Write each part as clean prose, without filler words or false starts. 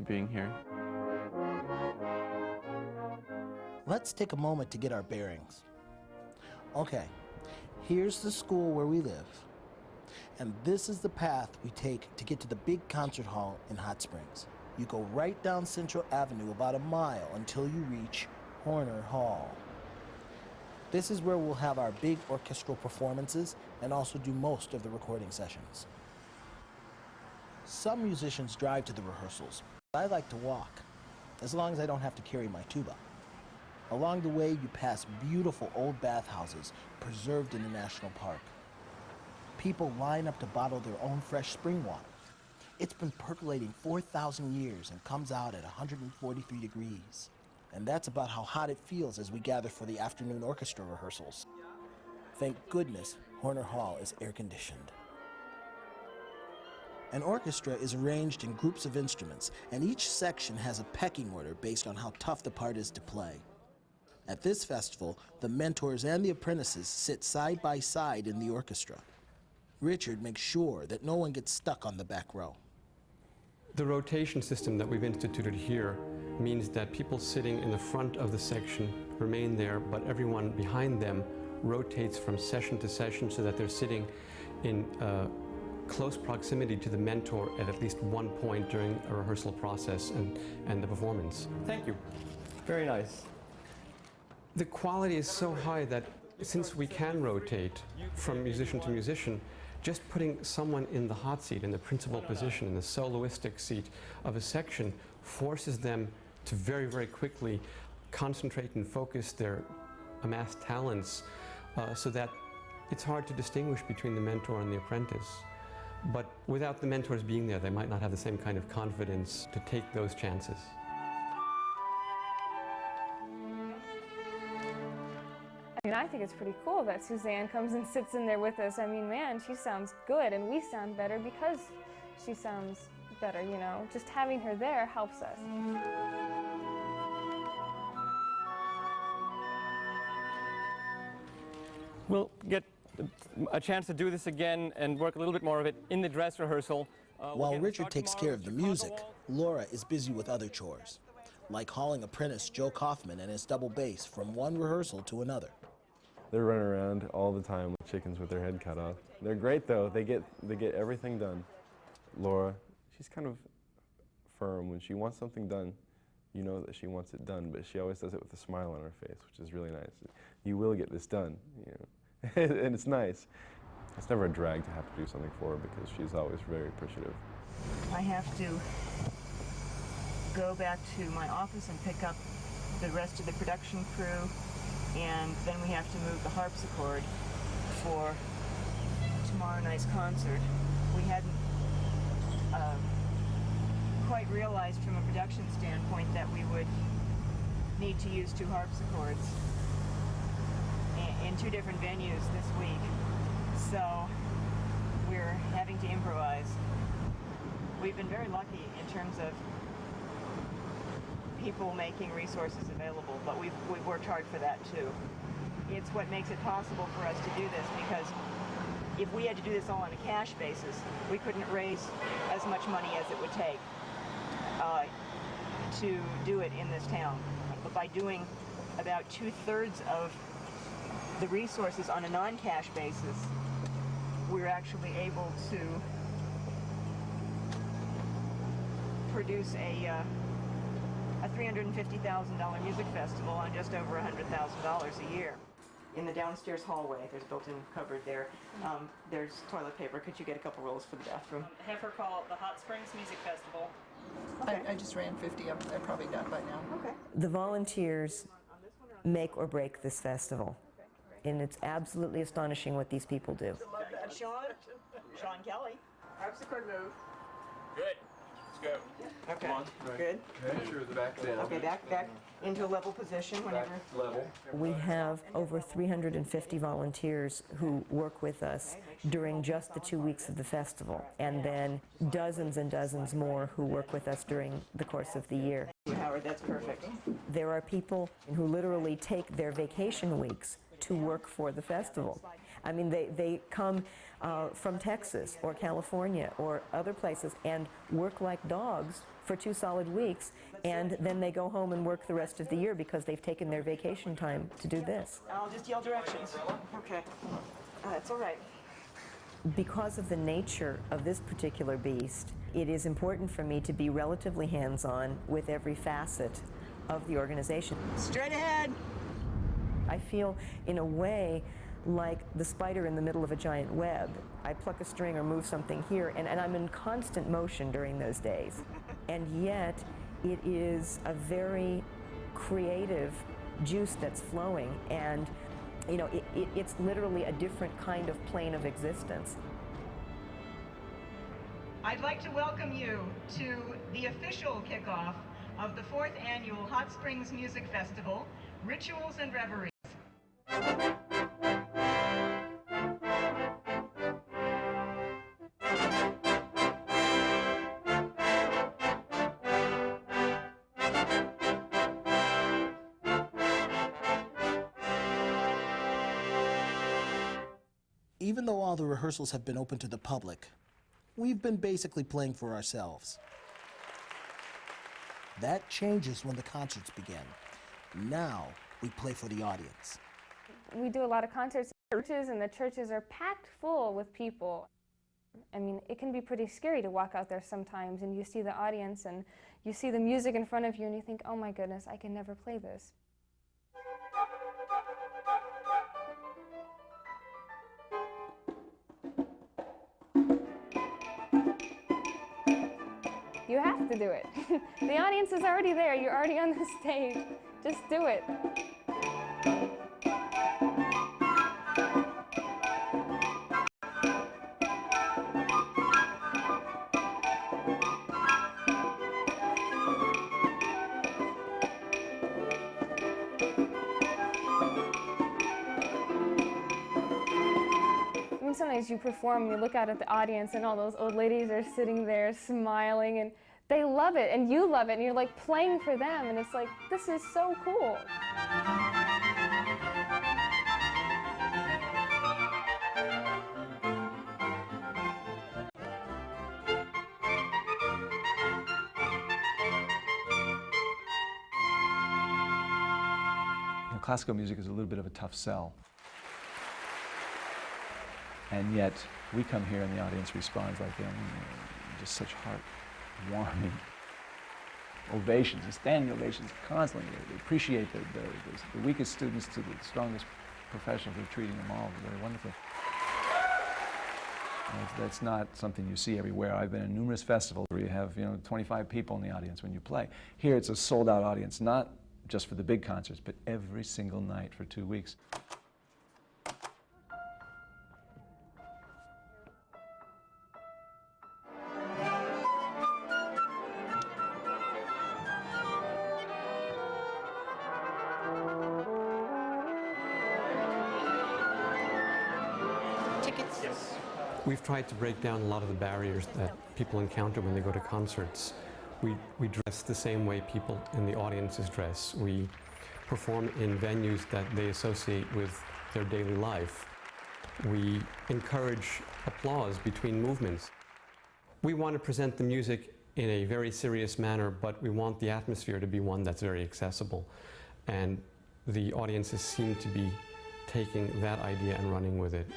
being here. Let's take a moment to get our bearings. Okay, here's the school where we live, and this is the path we take to get to the big concert hall in Hot Springs. You go right down Central Avenue about a mile until you reach Horner Hall. This is where we'll have our big orchestral performances and also do most of the recording sessions. Some musicians drive to the rehearsals. I like to walk, as long as I don't have to carry my tuba. Along the way, you pass beautiful old bathhouses preserved in the national park. People line up to bottle their own fresh spring water. It's been percolating 4,000 years and comes out at 143 degrees. And that's about how hot it feels as we gather for the afternoon orchestra rehearsals. Thank goodness Horner Hall is air-conditioned. An orchestra is arranged in groups of instruments, and each section has a pecking order based on how tough the part is to play. At this festival, the mentors and the apprentices sit side by side in the orchestra. Richard makes sure that no one gets stuck on the back row. The rotation system that we've instituted here means that people sitting in the front of the section remain there, but everyone behind them rotates from session to session so that they're sitting in close proximity to the mentor at least one point during a rehearsal process and the performance. Thank you. Very nice. The quality is so high that since we can rotate from musician to musician, just putting someone in the hot seat, in the principal position, in the soloistic seat of a section, forces them to very, very quickly concentrate and focus their amassed talents so that it's hard to distinguish between the mentor and the apprentice. But without the mentors being there, they might not have the same kind of confidence to take those chances. I mean, I think it's pretty cool that Suzanne comes and sits in there with us. I mean, man, she sounds good, and we sound better because she sounds better, you know. Just having her there helps us. We'll get a chance to do this again and work a little bit more of it in the dress rehearsal. While Richard takes care of the music, Laura is busy with other chores, like hauling apprentice Joe Kaufman and his double bass from one rehearsal to another. They're running around all the time like chickens with their head cut off. They're great though, they get everything done. Laura, she's kind of firm. When she wants something done, you know that she wants it done, but she always does it with a smile on her face, which is really nice. You will get this done, you know, and it's nice. It's never a drag to have to do something for her because she's always very appreciative. I have to go back to my office and pick up the rest of the production crew, and then we have to move the harpsichord for tomorrow night's concert. We hadn't quite realized from a production standpoint that we would need to use 2 harpsichords in 2 different venues this week. So we're having to improvise. We've been very lucky in terms of people making resources available, but we've worked hard for that too. It's what makes it possible for us to do this, because if we had to do this all on a cash basis, we couldn't raise as much money as it would take to do it in this town. But by doing about 2/3 of the resources on a non-cash basis, we're actually able to produce a $350,000 music festival on just over $100,000 a year. In the downstairs hallway, there's a built-in cupboard there. There's toilet paper. Could you get a couple rolls for the bathroom? Have her call it the Hot Springs Music Festival. Okay. I just ran 50. I'm probably done by now. Okay. The volunteers make or break this festival, and it's absolutely astonishing what these people do. Sean Kelly. Harpsichord move. Good. Let's go. Okay. Come on. Good. Make sure the back down. Okay, back into a level position whenever. Back level. We have over 350 volunteers who work with us during just the 2 weeks of the festival, and then dozens and dozens more who work with us during the course of the year. Howard, that's perfect. There are people who literally take their vacation weeks to work for the festival. I mean, they come from Texas or California or other places and work like dogs for 2 solid weeks, and then they go home and work the rest of the year because they've taken their vacation time to do this. I'll just yell directions. Okay. That's all right. Because of the nature of this particular beast, it is important for me to be relatively hands-on with every facet of the organization. Straight ahead. I feel, in a way, like the spider in the middle of a giant web. I pluck a string or move something here, and I'm in constant motion during those days. And yet, it is a very creative juice that's flowing, and you know, it's literally a different kind of plane of existence. I'd like to welcome you to the official kickoff of the 4th Annual Hot Springs Music Festival, Rituals and Reveries. Even though all the rehearsals have been open to the public, we've been basically playing for ourselves. That changes when the concerts begin. Now we play for the audience. We do a lot of concerts in churches, and the churches are packed full with people. I mean, it can be pretty scary to walk out there sometimes, and you see the audience, and you see the music in front of you, and you think, oh my goodness, I can never play this. You have to do it. The audience is already there. You're already on the stage. Just do it. I mean, sometimes you perform and you look out at the audience and all those old ladies are sitting there smiling and they love it and you love it and you're like playing for them and it's like, this is so cool. Classical music is a little bit of a tough sell. And yet, we come here and the audience responds like, just such heart-warming ovations, and standing ovations constantly. They appreciate the weakest students to the strongest professionals. They're treating them all very wonderfully. That's not something you see everywhere. I've been in numerous festivals where you have 25 people in the audience when you play. Here it's a sold-out audience, not just for the big concerts, but every single night for 2 weeks. Tickets? Yes. We've tried to break down a lot of the barriers that people encounter when they go to concerts. We dress the same way people in the audiences dress. We perform in venues that they associate with their daily life. We encourage applause between movements. We want to present the music in a very serious manner, but we want the atmosphere to be one that's very accessible. And the audiences seem to be taking that idea and running with it.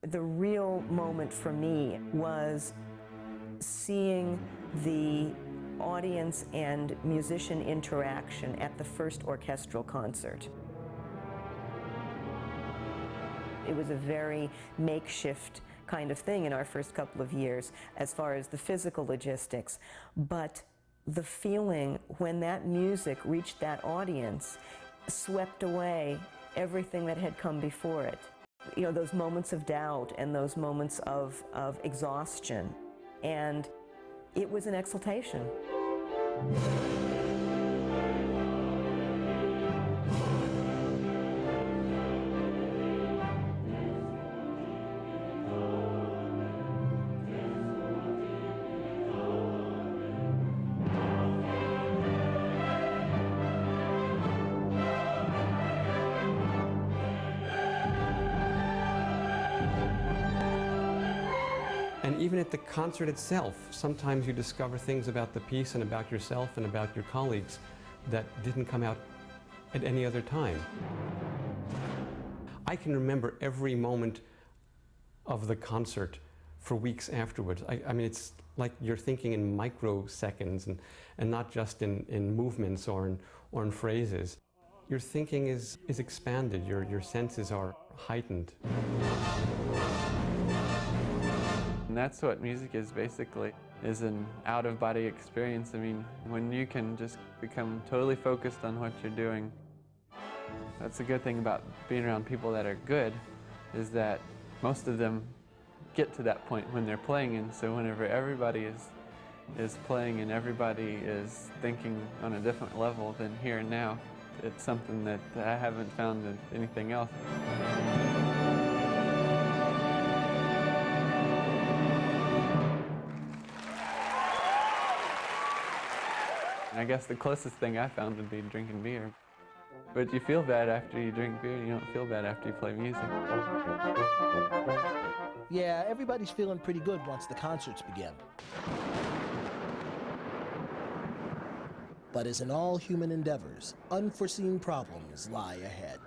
The real moment for me was seeing the audience and musician interaction at the first orchestral concert. It was a very makeshift kind of thing in our first couple of years as far as the physical logistics, but the feeling when that music reached that audience swept away everything that had come before it. You know, those moments of doubt and those moments of exhaustion. And it was an exaltation. And even at the concert itself, sometimes you discover things about the piece and about yourself and about your colleagues that didn't come out at any other time. I can remember every moment of the concert for weeks afterwards. I mean, it's like you're thinking in microseconds and not just in movements or in phrases. Your thinking is expanded, your senses are heightened. And that's what music is basically, is an out-of-body experience. I mean, when you can just become totally focused on what you're doing. That's a good thing about being around people that are good, is that most of them get to that point when they're playing, and so whenever everybody is playing and everybody is thinking on a different level than here and now, it's something that I haven't found in anything else. I guess the closest thing I found would be drinking beer. But you feel bad after you drink beer, you don't feel bad after you play music. Yeah, everybody's feeling pretty good once the concerts begin. But as in all human endeavors, unforeseen problems lie ahead.